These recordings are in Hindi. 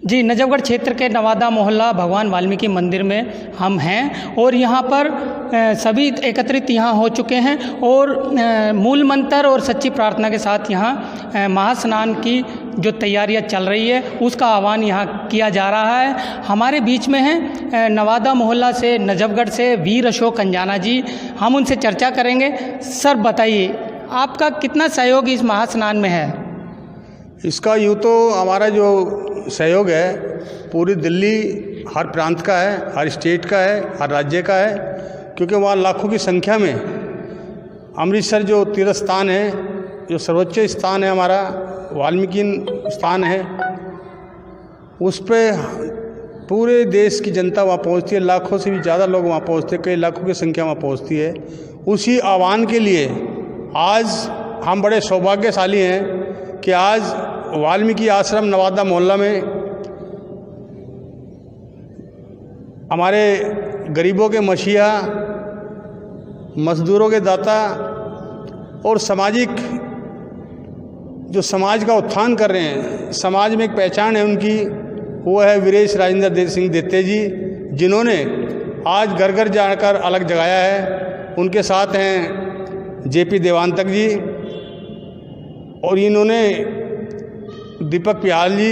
जी, नजफगढ़ क्षेत्र के नवादा मोहल्ला भगवान वाल्मीकि मंदिर में हम हैं और यहाँ पर सभी एकत्रित यहाँ हो चुके हैं और मूल मंत्र और सच्ची प्रार्थना के साथ यहाँ महास्नान की जो तैयारियाँ चल रही है उसका आह्वान यहाँ किया जा रहा है। हमारे बीच में हैं नवादा मोहल्ला से नजफगढ़ से वीर अशोक अंजाना जी, हम उनसे चर्चा करेंगे। सर बताइए, आपका कितना सहयोग इस महास्नान में है? इसका यूँ तो हमारा जो सहयोग है पूरी दिल्ली हर प्रांत का है, हर स्टेट का है, हर राज्य का है, क्योंकि वहाँ लाखों की संख्या में अमृतसर जो तीर्थ स्थान है, जो सर्वोच्च स्थान है हमारा वाल्मीकि स्थान है, उस पर पूरे देश की जनता वहाँ पहुँचती है। लाखों से भी ज़्यादा लोग वहाँ पहुँचते हैं, कई लाखों की संख्या वहाँ पहुँचती है। उसी आह्वान के लिए आज हम बड़े सौभाग्यशाली हैं कि आज वाल्मीकि आश्रम नवादा मोहल्ला में हमारे गरीबों के मसीहा, मजदूरों के दाता और सामाजिक जो समाज का उत्थान कर रहे हैं, समाज में एक पहचान है उनकी, वो है वीरेश राजेंद्र सिंह देत्ते जी, जिन्होंने आज घर घर जाकर अलग जगाया है। उनके साथ हैं जेपी देवांतक जी और इन्होंने दीपक पियाल जी।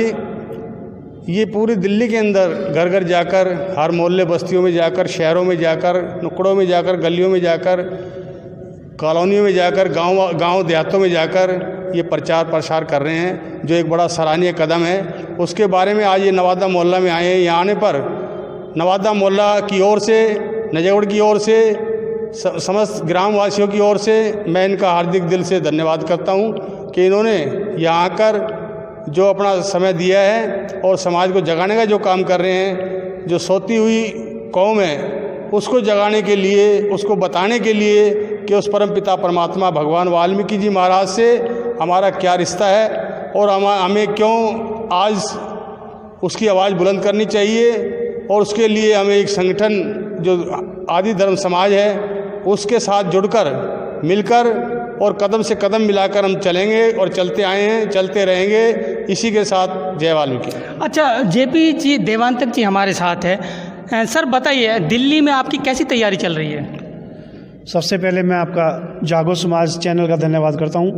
ये पूरी दिल्ली के अंदर घर घर जाकर, हर मोहल्ले बस्तियों में जाकर, शहरों में जाकर, नुक्कड़ों में जाकर, गलियों में जाकर, कॉलोनियों में जाकर, गांव देहातों में जाकर ये प्रचार प्रसार कर रहे हैं, जो एक बड़ा सराहनीय कदम है। उसके बारे में आज ये नवादा मोहल्ला में आए हैं। यहाँ आने पर नवादा मोहल्ला की ओर से, नजफगढ़ की ओर से, समस्त ग्रामवासियों की ओर से मैं इनका हार्दिक दिल से धन्यवाद करता हूँ कि इन्होंने यहाँ आकर जो अपना समय दिया है और समाज को जगाने का जो काम कर रहे हैं। जो सोती हुई कौम है उसको जगाने के लिए, उसको बताने के लिए कि उस परम पिता परमात्मा भगवान वाल्मीकि जी महाराज से हमारा क्या रिश्ता है और हमें क्यों आज उसकी आवाज़ बुलंद करनी चाहिए। और उसके लिए हमें एक संगठन जो आदि धर्म समाज है उसके साथ जुड़कर, मिलकर और कदम से कदम मिलाकर हम चलेंगे और चलते आए हैं, चलते रहेंगे। इसी के साथ जय वाल्मीकि। अच्छा, जेपी जी देवांतक जी हमारे साथ है। सर बताइए, दिल्ली में आपकी कैसी तैयारी चल रही है? सबसे पहले मैं आपका जागो समाज चैनल का धन्यवाद करता हूं,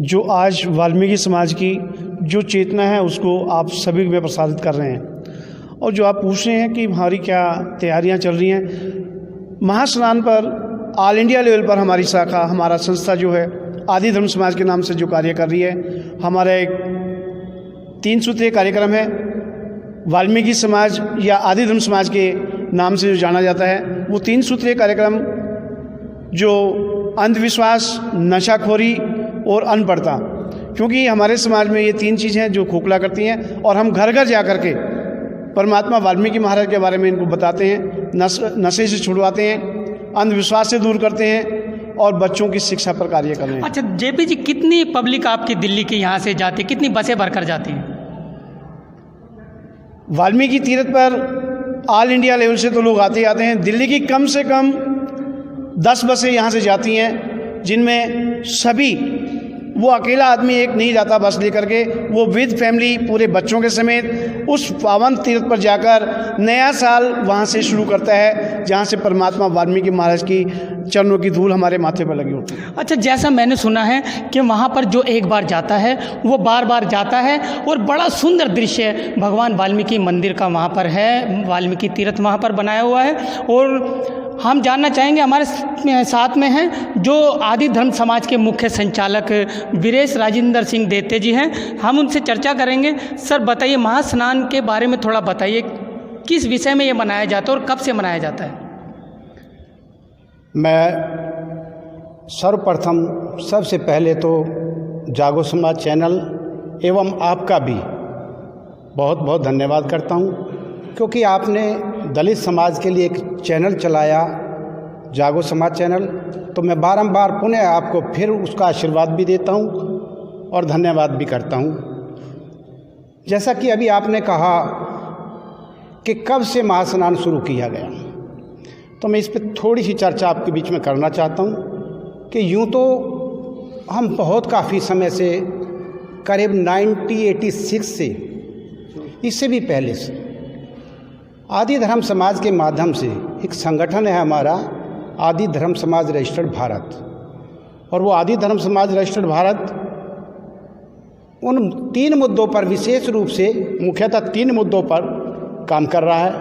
जो आज वाल्मीकि समाज की जो चेतना है उसको आप सभी में प्रसारित कर रहे हैं। और जो आप पूछ रहे हैं कि हमारी क्या तैयारियां चल रही हैं, महास्नान पर ऑल इंडिया लेवल पर हमारी शाखा, हमारा संस्था जो है आदि धर्म समाज के नाम से जो कार्य कर रही है, हमारा एक 3 सूत्रीय कार्यक्रम है। वाल्मीकि समाज या आदि धर्म समाज के नाम से जो जाना जाता है, वो 3 सूत्रीय कार्यक्रम जो अंधविश्वास, नशाखोरी और अनपढ़ता, क्योंकि हमारे समाज में ये 3 चीज़ें हैं जो खोखला करती हैं और हम घर घर जा कर के परमात्मा वाल्मीकि महाराज के बारे में इनको बताते हैं, नशे से छुड़वाते हैं, अंधविश्वास से दूर करते हैं और बच्चों की शिक्षा पर कार्य कर रहे हैं। अच्छा जेपी जी, कितनी पब्लिक आपकी दिल्ली के यहाँ से जाती है, कितनी बसें भरकर जाती हैं? वाल्मीकि तीर्थ पर ऑल इंडिया लेवल से तो लोग आते ही आते हैं। दिल्ली की कम से कम 10 बसें यहाँ से जाती हैं, जिनमें सभी, वो अकेला आदमी एक नहीं जाता बस लेकर के, वो विद फैमिली पूरे बच्चों के समेत उस पावन तीर्थ पर जाकर नया साल वहाँ से शुरू करता है, जहाँ से परमात्मा वाल्मीकि महाराज की चरणों की धूल हमारे माथे पर लगी होती है। अच्छा, जैसा मैंने सुना है कि वहाँ पर जो एक बार जाता है वो बार बार जाता है और बड़ा सुंदर दृश्य भगवान वाल्मीकि मंदिर का वहाँ पर है, वाल्मीकि तीर्थ वहाँ पर बनाया हुआ है। और हम जानना चाहेंगे, हमारे साथ में हैं जो आदि धर्म समाज के मुख्य संचालक वीरेश राजेंद्र सिंह देत्ते जी हैं, हम उनसे चर्चा करेंगे। सर बताइए, महास्नान के बारे में थोड़ा बताइए, किस विषय में ये मनाया जाता है और कब से मनाया जाता है? मैं सर्वप्रथम सबसे पहले तो जागो समाज चैनल एवं आपका भी बहुत बहुत धन्यवाद करता हूँ, क्योंकि आपने दलित समाज के लिए एक चैनल चलाया, जागो समाज चैनल। तो मैं बारंबार पुनः आपको फिर उसका आशीर्वाद भी देता हूँ और धन्यवाद भी करता हूँ। जैसा कि अभी आपने कहा कि कब से महास्नान शुरू किया गया, तो मैं इस पर थोड़ी सी चर्चा आपके बीच में करना चाहता हूँ कि यूँ तो हम बहुत काफ़ी समय से, करीब 1986 से इससे भी पहले से आदि धर्म समाज के माध्यम से एक संगठन है हमारा आदि धर्म समाज रजिस्टर्ड भारत, और वो आदि धर्म समाज रजिस्टर्ड भारत उन 3 मुद्दों पर विशेष रूप से मुख्यतः 3 मुद्दों पर काम कर रहा है।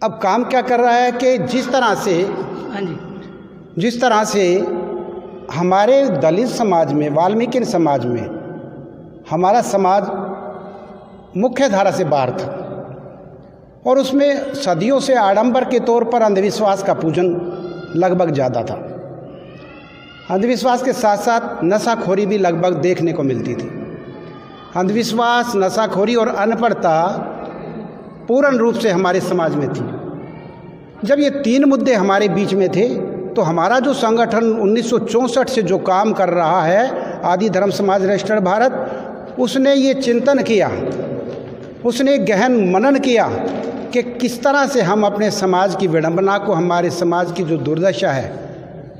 अब काम क्या कर रहा है कि जिस तरह से हमारे दलित समाज में, वाल्मीकि समाज में, हमारा समाज मुख्य धारा से बाहर था और उसमें सदियों से आडंबर के तौर पर अंधविश्वास का पूजन लगभग ज़्यादा था। अंधविश्वास के साथ साथ नशाखोरी भी लगभग देखने को मिलती थी। अंधविश्वास, नशाखोरी और अनपढ़ता पूर्ण रूप से हमारे समाज में थी। जब ये 3 मुद्दे हमारे बीच में थे तो हमारा जो संगठन 1964 से जो काम कर रहा है आदि धर्म समाज रजिस्टर्ड भारत, उसने ये चिंतन किया, उसने गहन मनन किया कि किस तरह से हम अपने समाज की विडंबना को, हमारे समाज की जो दुर्दशा है,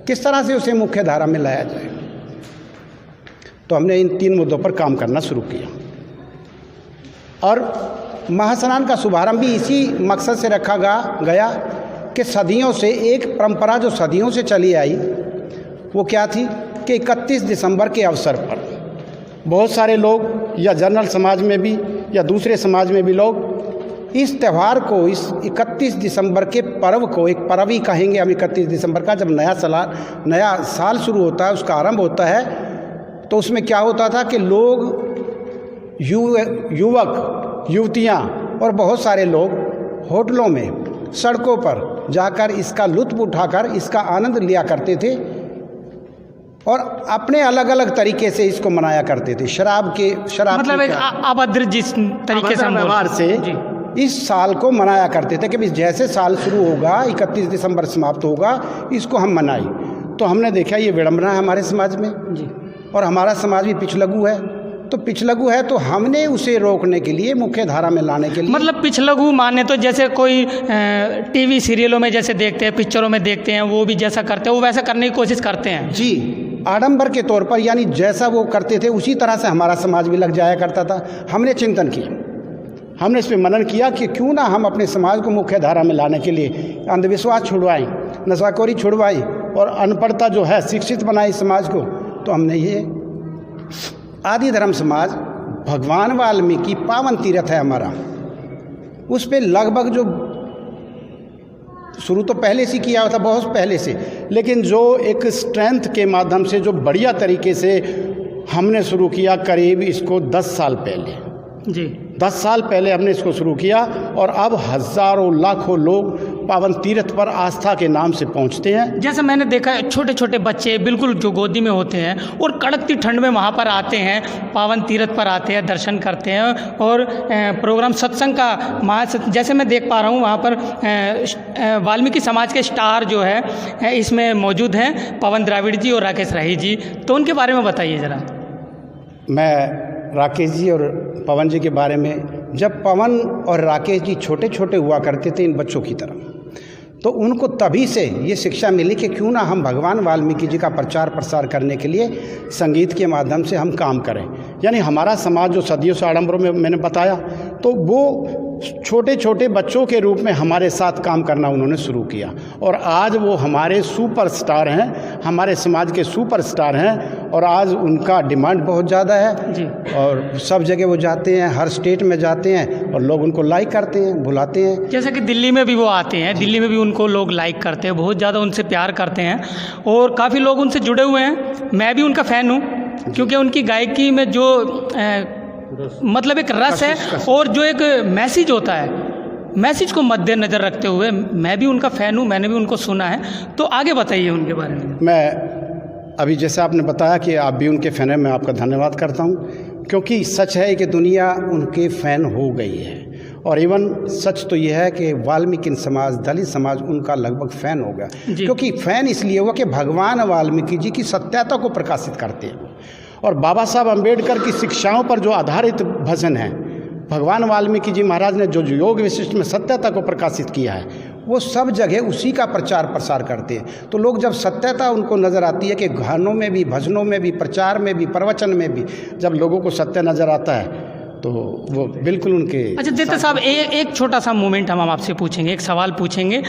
किस तरह से उसे मुख्य धारा में लाया जाए। तो हमने इन 3 मुद्दों पर काम करना शुरू किया और महास्नान का शुभारंभ भी इसी मकसद से रखा गया कि सदियों से एक परंपरा जो सदियों से चली आई वो क्या थी कि 31 दिसंबर के अवसर पर बहुत सारे लोग, या जनरल समाज में भी या दूसरे समाज में भी लोग इस त्यौहार को, इस 31 दिसंबर के पर्व को, एक पर्व ही कहेंगे हम 31 दिसंबर का, जब नया साल शुरू होता है, उसका आरंभ होता है, तो उसमें क्या होता था कि लोग, युवक युवतियाँ और बहुत सारे लोग होटलों में, सड़कों पर जाकर इसका लुत्फ़ उठाकर इसका आनंद लिया करते थे और अपने अलग अलग तरीके से इसको मनाया करते थे। शराब मतलब एक अभद्र जिस तरीके से व्यवहार से इस साल को मनाया करते थे कि जैसे साल शुरू होगा 31 दिसंबर समाप्त होगा, इसको हम मनाएं। तो हमने देखा ये विडंबना है हमारे समाज में जी, और हमारा समाज भी पिछलघु है। तो पिछलघु है तो हमने उसे रोकने के लिए, मुख्य धारा में लाने के लिए, मतलब पिछलघु माने तो जैसे कोई टीवी सीरियलों में जैसे देखते हैं, पिक्चरों में देखते हैं, वो भी जैसा करते हैं वो वैसा करने की कोशिश करते हैं जी, आडंबर के तौर पर, यानी जैसा वो करते थे उसी तरह से हमारा समाज भी लग जाया करता था। हमने चिंतन किया, हमने इस पर मनन किया कि क्यों ना हम अपने समाज को मुख्य धारा में लाने के लिए अंधविश्वास छुड़वाएं, नशाखोरी छुड़वाएं और अनपढ़ता जो है शिक्षित बनाएं समाज को। तो हमने ये आदि धर्म समाज, भगवान वाल्मीकि पावन तीर्थ है हमारा, उस पर लगभग जो शुरू तो पहले से किया था, बहुत पहले से, लेकिन जो एक स्ट्रेंथ के माध्यम से जो बढ़िया तरीके से हमने शुरू किया, करीब इसको 10 साल पहले जी, 10 साल पहले हमने इसको शुरू किया और अब हज़ारों लाखों लोग पावन तीर्थ पर आस्था के नाम से पहुंचते हैं। जैसे मैंने देखा है छोटे छोटे बच्चे बिल्कुल जो गोदी में होते हैं और कड़कती ठंड में वहाँ पर आते हैं, पावन तीर्थ पर आते हैं, दर्शन करते हैं और प्रोग्राम सत्संग का जैसे मैं देख पा रहा हूँ वहाँ पर वाल्मीकि समाज के स्टार जो है इसमें मौजूद हैं, पवन द्राविड़ जी और राकेश राही जी। तो उनके बारे में बताइए ज़रा। मैं राकेश जी और पवन जी के बारे में, जब पवन और राकेश जी छोटे छोटे हुआ करते थे इन बच्चों की तरह, तो उनको तभी से ये शिक्षा मिली कि क्यों ना हम भगवान वाल्मीकि जी का प्रचार प्रसार करने के लिए संगीत के माध्यम से हम काम करें। यानी हमारा समाज जो सदियों से आडंबरों में मैंने बताया, तो वो छोटे छोटे बच्चों के रूप में हमारे साथ काम करना उन्होंने शुरू किया और आज वो हमारे सुपरस्टार हैं, हमारे समाज के सुपरस्टार हैं और आज उनका डिमांड बहुत ज़्यादा है जी, और सब जगह वो जाते हैं, हर स्टेट में जाते हैं और लोग उनको लाइक करते हैं, बुलाते हैं। जैसे कि दिल्ली में भी वो आते हैं, दिल्ली में भी उनको लोग लाइक करते हैं, बहुत ज़्यादा उनसे प्यार करते हैं और काफ़ी लोग उनसे जुड़े हुए हैं। मैं भी उनका फ़ैन हूँ क्योंकि उनकी गायकी में जो मतलब एक रस है और जो एक मैसेज होता है, मैसेज को मद्देनज़र रखते हुए मैं भी उनका फ़ैन हूँ, मैंने भी उनको सुना है। तो आगे बताइए उनके बारे में। मैं अभी जैसे आपने बताया कि आप भी उनके फ़ैन हैं, मैं आपका धन्यवाद करता हूँ, क्योंकि सच है कि दुनिया उनके फ़ैन हो गई है और इवन सच तो यह है कि वाल्मीकि समाज, दलित समाज उनका लगभग फ़ैन हो गया। क्योंकि फ़ैन इसलिए हुआ कि भगवान वाल्मीकि जी की सत्यता को प्रकाशित करते हैं और बाबा साहब अम्बेडकर की शिक्षाओं पर जो आधारित भजन है, भगवान वाल्मीकि जी महाराज ने जो योग विशिष्ट में सत्यता को प्रकाशित किया है, वो सब जगह उसी का प्रचार प्रसार करते हैं। तो लोग जब सत्यता उनको नज़र आती है कि गानों में भी, भजनों में भी, प्रचार में भी, प्रवचन में भी जब लोगों को सत्य नज़र आता है तो वो बिल्कुल उनके। अच्छा देते साहब, एक छोटा सा मोमेंट हम आपसे पूछेंगे, एक सवाल पूछेंगे।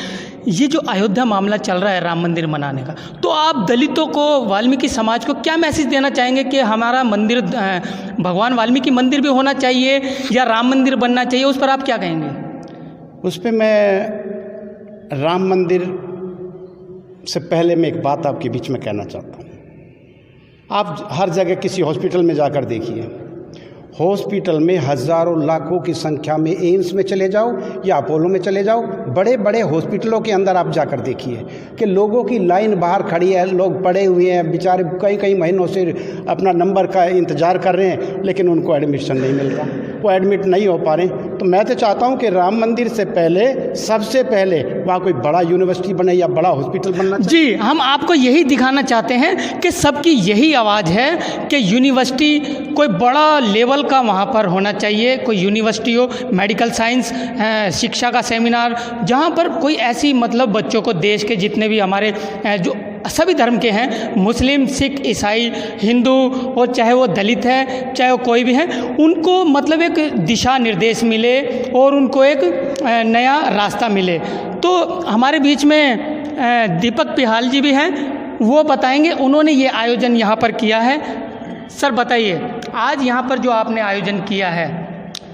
ये जो अयोध्या मामला चल रहा है राम मंदिर बनाने का, तो आप दलितों को, वाल्मीकि समाज को क्या मैसेज देना चाहेंगे कि हमारा मंदिर भगवान वाल्मीकि मंदिर भी होना चाहिए या राम मंदिर बनना चाहिए, उस पर आप क्या कहेंगे? उस पर मैं राम मंदिर से पहले मैं एक बात आपके बीच में कहना चाहता हूँ। आप हर जगह किसी हॉस्पिटल में जाकर देखिए, हॉस्पिटल में हज़ारों लाखों की संख्या में एम्स में चले जाओ या अपोलो में चले जाओ, बड़े बड़े हॉस्पिटलों के अंदर आप जाकर देखिए कि लोगों की लाइन बाहर खड़ी है, लोग पड़े हुए हैं बेचारे, कई महीनों से अपना नंबर का इंतज़ार कर रहे हैं, लेकिन उनको एडमिशन नहीं मिल रहा, वो एडमिट नहीं हो पा रहे। तो मैं तो चाहता हूँ कि राम मंदिर से पहले, सबसे पहले वहाँ कोई बड़ा यूनिवर्सिटी बने या बड़ा हॉस्पिटल बनना चाहिए। जी, हम आपको यही दिखाना चाहते हैं कि सबकी यही आवाज़ है कि यूनिवर्सिटी कोई बड़ा लेवल का वहाँ पर होना चाहिए, कोई यूनिवर्सिटी हो, मेडिकल साइंस शिक्षा का सेमिनार, जहाँ पर कोई ऐसी मतलब बच्चों को, देश के जितने भी हमारे जो सभी धर्म के हैं, मुस्लिम, सिख, ईसाई, हिंदू, और चाहे वो दलित है, चाहे वो कोई भी है, उनको मतलब एक दिशा निर्देश मिले और उनको एक नया रास्ता मिले। तो हमारे बीच में दीपक पिहाल जी भी हैं, वो बताएंगे, उन्होंने ये आयोजन यहाँ पर किया है। सर बताइए, आज यहाँ पर जो आपने आयोजन किया है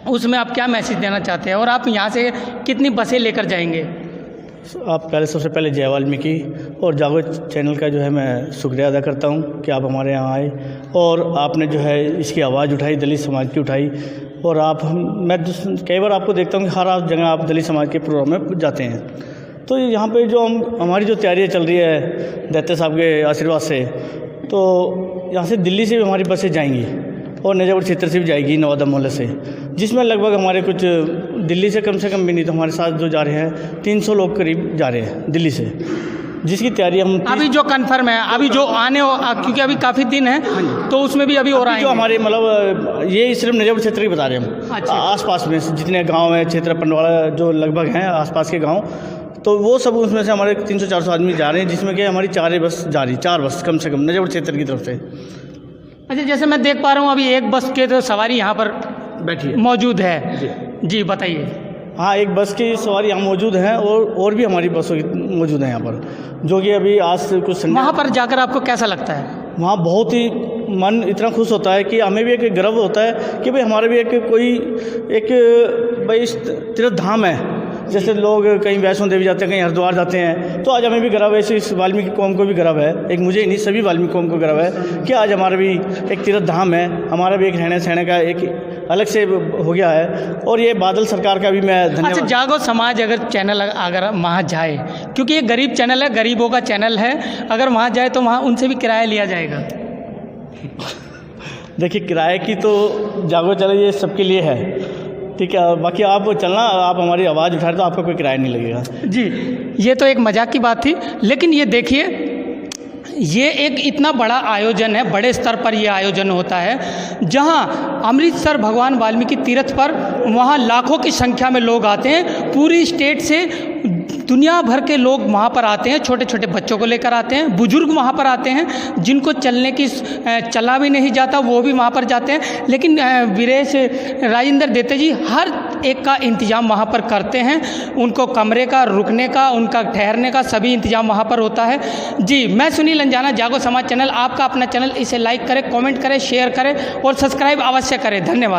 उसमें आप क्या मैसेज देना चाहते हैं और आप यहाँ से कितनी बसें लेकर जाएंगे? आप सबसे पहले जय वाल्मीकि और जागो चैनल का जो है मैं शुक्रिया अदा करता हूँ कि आप हमारे यहाँ आए और आपने जो है इसकी आवाज़ उठाई, दलित समाज की उठाई। और मैं कई बार आपको देखता हूँ कि हर जगह आप दलित समाज के प्रोग्राम में जाते हैं, तो यहाँ पे जो हमारी जो तैयारियाँ चल रही है दैत्य साहब के आशीर्वाद से, तो यहाँ से दिल्ली से भी हमारी बसें जाएंगी और नजापुर क्षेत्र से भी जाएगी, नवादा मोहल्ले से, जिसमें लगभग हमारे कुछ दिल्ली से कम भी नहीं तो हमारे साथ जो जा रहे हैं 300 लोग करीब जा रहे हैं दिल्ली से, जिसकी तैयारी हम अभी जो कंफर्म है, अभी जो आने क्योंकि अभी काफ़ी दिन है तो उसमें भी अभी हो रहा है। जो हमारे मतलब ये सिर्फ नजापुर क्षेत्र की बता रहे हैं हम। अच्छा। आसपास में जितने गाँव हैं, क्षेत्र पंडवाड़ा जो लगभग हैं आसपास के गाँव, तो वो सब उसमें से हमारे 300-400 आदमी जा रहे हैं, जिसमें कि हमारी 4 बस जा रही, 4 बस कम से कम नजापुर क्षेत्र की तरफ से। अच्छा, जैसे मैं देख पा रहा हूँ अभी एक बस के तो सवारी यहाँ पर बैठी है, मौजूद है। जी बताइए। हाँ, एक बस की सवारी यहाँ मौजूद हैं और भी हमारी बसों मौजूद हैं यहाँ पर, जो कि अभी आज से कुछ वहाँ पर जाकर आपको कैसा लगता है? वहाँ बहुत ही मन इतना खुश होता है कि हमें भी एक गर्व होता है कि भाई हमारा भी एक भाई तीर्थ धाम है। जैसे लोग कहीं वैष्णो देवी जाते हैं, कहीं हरिद्वार जाते हैं, तो आज हमें भी गर्व है, इस वाल्मीकि कौम को भी गर्व है, एक मुझे ही नहीं सभी वाल्मीकि कौम को गर्व है कि आज हमारा भी एक तीर्थ धाम है, हमारा भी एक रहने सहने का एक अलग से हो गया है। और ये बादल सरकार का भी मैं धन्यवाद। अच्छा, जागो समाज अगर चैनल अगर वहाँ जाए, क्योंकि ये गरीब चैनल है, गरीबों का चैनल है, अगर वहाँ जाए तो वहाँ उनसे भी किराया लिया जाएगा? देखिए, किराए की तो जागो चैनल ये सबके लिए है, ठीक है, बाकी आप चलना, आप हमारी आवाज़ उठा रहे तो आपका कोई किराया नहीं लगेगा। जी, ये तो एक मजाक की बात थी, लेकिन ये देखिए, ये एक इतना बड़ा आयोजन है, बड़े स्तर पर ये आयोजन होता है, जहां अमृतसर भगवान वाल्मीकि तीर्थ पर वहां लाखों की संख्या में लोग आते हैं, पूरी स्टेट से दुनिया भर के लोग वहाँ पर आते हैं, छोटे छोटे बच्चों को लेकर आते हैं, बुजुर्ग वहाँ पर आते हैं, जिनको चला भी नहीं जाता वो भी वहाँ पर जाते हैं। लेकिन वीरेश राजेंद्र देते जी हर एक का इंतज़ाम वहाँ पर करते हैं, उनको कमरे का, रुकने का, उनका ठहरने का सभी इंतज़ाम वहाँ पर होता है। जी, मैं सुनील अंजाना, जागो समाज चैनल, आपका अपना चैनल, इसे लाइक करें, कमेंट करें, शेयर करें और सब्सक्राइब अवश्य करें। धन्यवाद।